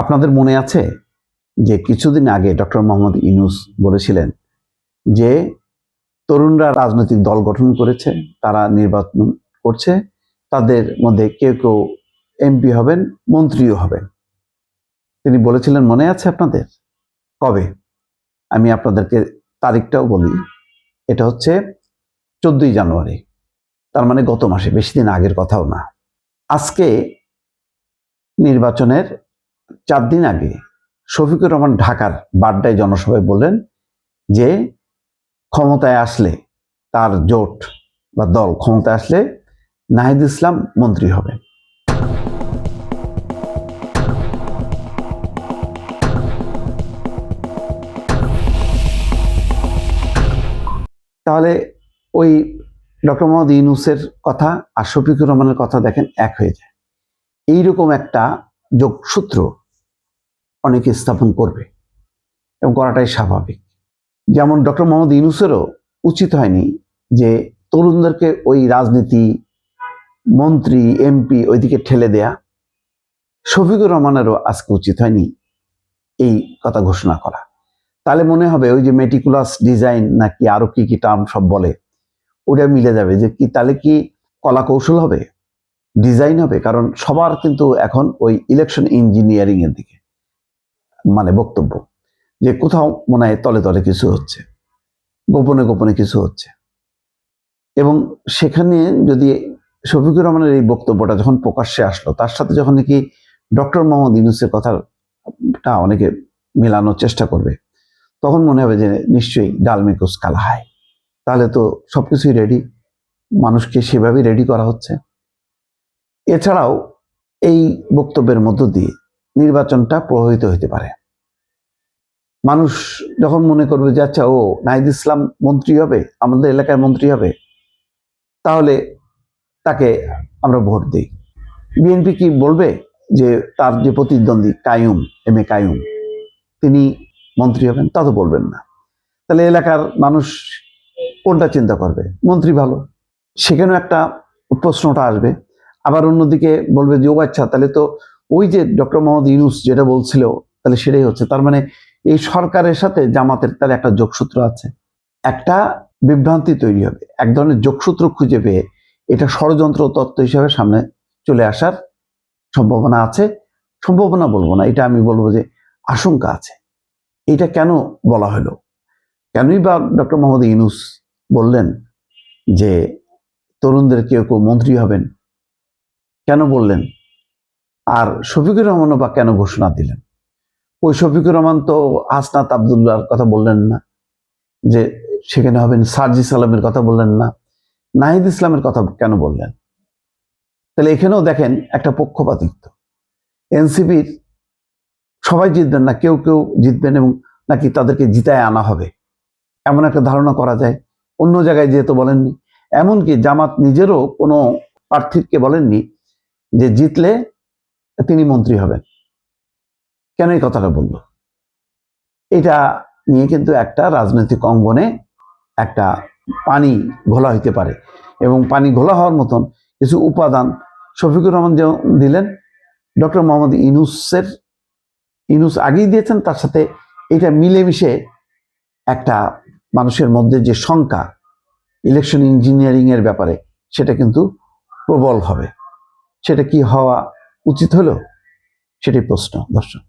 আপনাদের মনে আছে যে কিছুদিন আগে ডক্টর মোহাম্মদ ইউনূস বলেছিলেন যে তরুণরা রাজনৈতিক দল গঠন করেছে, তারা নির্বাচন করছে, তাদের মধ্যে কেউ কেউ এমপি হবেন, মন্ত্রীও হবেন। তিনি বলেছিলেন, মনে আছে আপনাদের? কবে? আমি আপনাদেরকে তারিখটাও বলি। এটা হচ্ছে 14ই জানুয়ারি, তার মানে গত মাসে, বেশি দিন আগের কথাও না। আজকে নির্বাচনের 4 দিন আগে শফিকুর রহমান ঢাকার বাড্ডায় জনসভায় বললেন যে ক্ষমতায় আসলে, তার জোট বা দল ক্ষমতায় আসলে নাহিদ ইসলাম মন্ত্রী হবে। তাহলে ওই ডক্টর মোহাম্মদ ইউনূসের কথা আর শফিকুর রহমানের কথা দেখেন, এক হয়ে যায়। এইরকম একটা যোগসূত্র অনেকে স্থাপন করবে এবং করাটাই স্বাভাবিক। যেমন ডক্টর মোহাম্মদ ইউনূসেরও উচিত হয়নি যে তরুণদেরকে ওই রাজনীতি, মন্ত্রী, এমপি ওইদিকে ঠেলে দেয়া। শফিকুর রহমানেরও আজকে উচিত হয়নি এই কথা ঘোষণা করা। তাহলে মনে হবে ওই যে মেটিকুলাস ডিজাইন নাকি আরো কি কি টার্ম সব বলে, ওটা মিলে যাবে যে কি, তাহলে কি কলা কৌশল হবে, ডিজাইন হবে। কারণ সবার কিন্তু এখন ওই ইলেকশন ইঞ্জিনিয়ারিং এর দিকে মানে বক্তব্য, যে কোথাও মনে হয় তলে তলে কিছু হচ্ছে, গোপনে গোপনে কিছু হচ্ছে। এবং সেখানে যদি শফিকুর রহমানের এই বক্তব্যটা যখন প্রকাশ্যে আসলো, তার সাথে যখন নাকি ডক্টর মোহাম্মদ ইউনূসের কথাটা অনেকে মেলানোর চেষ্টা করবে, তখন মনে হবে যে নিশ্চয়ই ডাল মে কুছ কালা হায়। তাহলে তো সবকিছুই রেডি, মানুষকে সেভাবেই রেডি করা হচ্ছে। এছাড়াও এই বক্তব্যের মধ্য দিয়ে নির্বাচনটা প্রভাবিত হতে পারে। মানুষ যখন মনে করবে যে আচ্ছা, ও নাহিদ ইসলাম মন্ত্রী হবে, আমাদের এলাকার মন্ত্রী হবে, তাহলে তাকে আমরা ভোট দিই। বিএনপি কি বলবে যে তার যে প্রতিদ্বন্দ্বী কাইয়ুম, এম এ কাইয়ুম, তিনি মন্ত্রী হবেন? তা তো বলবেন না। তাহলে এলাকার মানুষ কোনটা চিন্তা করবে? মন্ত্রী ভালো। সেখানেও একটা প্রশ্নটা আসবে। আবার অন্যদিকে বলবে যে ও আচ্ছা, তাহলে তো ওই যে ডক্টর মোহাম্মদ ইউনূস যেটা বলছিল, তাহলে সেটাই হচ্ছে। তার মানে এই সরকারের সাথে জামাতের তার একটা যোগসূত্র আছে। একটা বিভ্রান্তি তৈরি হবে, এক ধরনের যোগসূত্র খুঁজে পেয়ে এটা ষড়যন্ত্র তত্ত্ব হিসাবে সামনে চলে আসার সম্ভাবনা আছে। সম্ভাবনা বলবো না, এটা আমি বলবো যে আশঙ্কা আছে। এটা কেন বলা হলো? কেনই বা ডক্টর মোহাম্মদ ইউনূস বললেন যে তরুণদের কেউ কেউ মন্ত্রী হবেন? কেন বললেন? আর শফিকুর রহমানও বা কেন ঘোষণা দিলেন? ওই শফিকুর রহমান তো হাসনাত আবদুল্লাহর কথা বললেন না, যে সেখানে হবেন। সার্জিস আলমের কথা বললেন না। নাহিদ ইসলামের কথা কেন বললেন? তাহলে এখানেও দেখেন একটা পক্ষপাতিত্ব। এনসিপির সবাই জিতবেন না, কেউ কেউ জিতবেন এবং নাকি তাদেরকে জিতায় আনা হবে, এমন একটা ধারণা করা যায়। অন্য জায়গায় যেহেতু বলেননি, এমনকি জামাত নিজেরও কোনো প্রার্থীকে বলেননি যে জিতলে তিনি মন্ত্রী হবেন। কেন এই কথাটা বলল? এটা নিয়ে কিন্তু একটা রাজনৈতিক অঙ্গনে একটা পানি ঘোলা হইতে পারে, এবং পানি ঘোলা হওয়ার মতন কিছু উপাদান শফিকুর রহমান যে দিলেন, ডক্টর মোহাম্মদ ইউনূস আগেই দিয়েছেন, তার সাথে এটা মিলেমিশে একটা মানুষের মধ্যে যে শঙ্কা ইলেকশন ইঞ্জিনিয়ারিং এর ব্যাপারে, সেটা কিন্তু প্রবল হবে। সেটা কি হওয়া উচিত হলো? সেটাই প্রশ্ন, দর্শক।